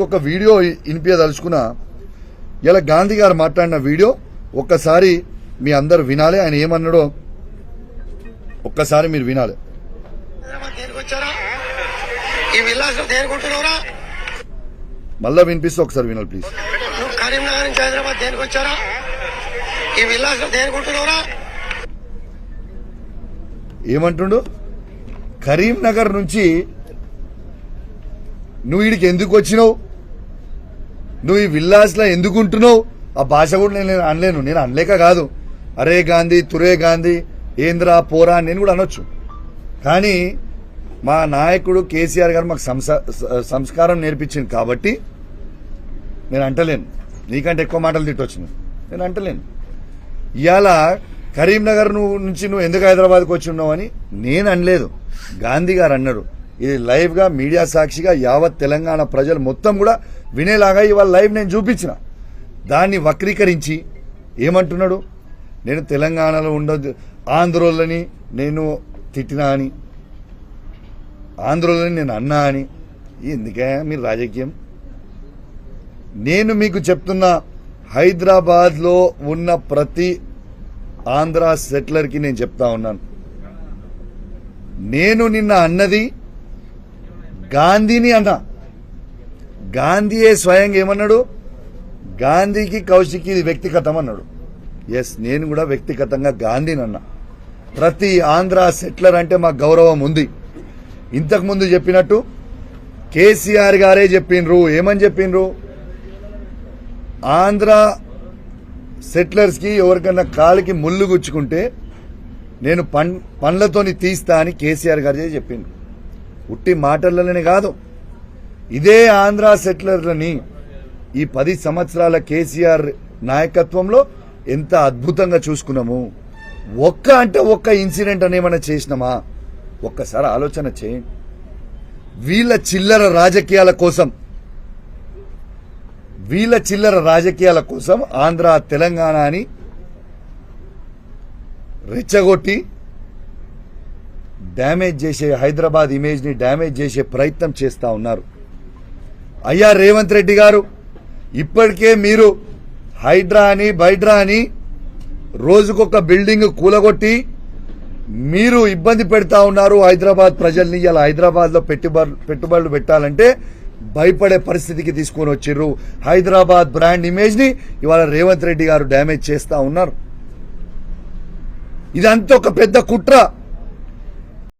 ఒక వీడియో వినిపించదలుచుకున్నా. ఇలా గాంధీ గారు మాట్లాడిన వీడియో ఒక్కసారి మీ అందరు వినాలి. ఆయన ఏమన్నాడో ఒక్కసారి మీరు వినాలి. మళ్ళా వినిపిస్తే ఒకసారి వినాలి ప్లీజ్. కరీంనగర్ నుంచి హైదరాబాద్ దేనికి వచ్చారా? ఈ విల్లాస్ దేనికుంటున్నారా? ఏమంటుండు? కరీంనగర్ నుంచి నువ్వు వీడికి ఎందుకు వచ్చినావు, నువ్వు ఈ విల్లాస్ లో ఎందుకు ఉంటున్నావు? ఆ భాష కూడా నేను అనలేను. నేను అనలేక కాదు, అరే గాంధీ తురే గాంధీ ఏంద్రా పోరా నేను కూడా అనొచ్చు. కానీ మా నాయకుడు కేసీఆర్ గారు మాకు సంస్కారం నేర్పించింది కాబట్టి నేను అంటలేను. నీకంటే ఎక్కువ మాటలు తిట్టొచ్చు, నేను అంటలేను. ఇవాళ కరీంనగర్ నుంచి నువ్వు ఎందుకు హైదరాబాద్కి వచ్చి ఉన్నావు అని నేను అనలేదు, గాంధీ గారు అన్నారు. ఇది లైవ్ గా మీడియా సాక్షిగా యావత్ తెలంగాణ ప్రజలు మొత్తం కూడా వినేలాగా ఇవాళ లైవ్ నేను చూపించిన. దాన్ని వక్రీకరించి ఏమంటున్నాడు, నేను తెలంగాణలో ఉండదు ఆంధ్రోళ్ళని నేను తిట్టినా అని, ఆంధ్రోళ్ళని నేను అన్నా అని. ఎందుకే మీరు రాజకీయం? నేను మీకు చెప్తున్నా, హైదరాబాద్ లో ఉన్న ప్రతి ఆంధ్ర సెటిలర్ కి నేను చెప్తా ఉన్నాను, నేను నిన్న అన్నది గాంధీని అన్నా. గాంధీయే స్వయంగా ఏమన్నాడు, గాంధీకి కౌశిక్ ఇది వ్యక్తిగతం అన్నాడు. ఎస్, నేను కూడా వ్యక్తిగతంగా గాంధీని అన్నా. ప్రతి ఆంధ్ర సెటిలర్ అంటే మాకు గౌరవం ఉంది. ఇంతకుముందు చెప్పినట్టు కేసీఆర్ గారే చెప్పిండ్రు. ఏమని చెప్పిండ్రు? ఆంధ్ర సెటిలర్స్ కి ఎవరికన్నా కాలికి ముళ్ళు గుచ్చుకుంటే నేను పండ్లతోని తీస్తా అని కేసీఆర్ గారే చెప్పిండ్రు. ఉట్టి మాటలనే కాదు, ఇదే ఆంధ్ర సెటిలర్లని ఈ 10 సంవత్సరాల కేసీఆర్ నాయకత్వంలో ఎంత అద్భుతంగా చూసుకున్నాము. ఒక్క ఇన్సిడెంట్ అని ఏమైనా చేసినామా? ఒక్కసారి ఆలోచన చేయండి. వీళ్ళ చిల్లర రాజకీయాల కోసం ఆంధ్ర తెలంగాణ అని రెచ్చగొట్టి డ్యామేజ్ చేసే, హైదరాబాద్ ఇమేజ్ ని డ్యామేజ్ చేసే ప్రయత్నం చేస్తా ఉన్నారు. అయ్యా రేవంత్ రెడ్డి గారు, ఇప్పటికే మీరు హైడ్రా అని బైడ్రా అని రోజుకొక బిల్డింగ్ కూలగొట్టి మీరు ఇబ్బంది పెడతా ఉన్నారు హైదరాబాద్ ప్రజల్ని. ఇలా హైదరాబాద్ లో పెట్టుబడులు పెట్టాలంటే భయపడే పరిస్థితికి తీసుకొని వచ్చిర్రు. హైదరాబాద్ బ్రాండ్ ఇమేజ్ ని ఇవాళ రేవంత్ రెడ్డి గారు డ్యామేజ్ చేస్తా ఉన్నారు. ఇదంతా ఒక పెద్ద కుట్ర.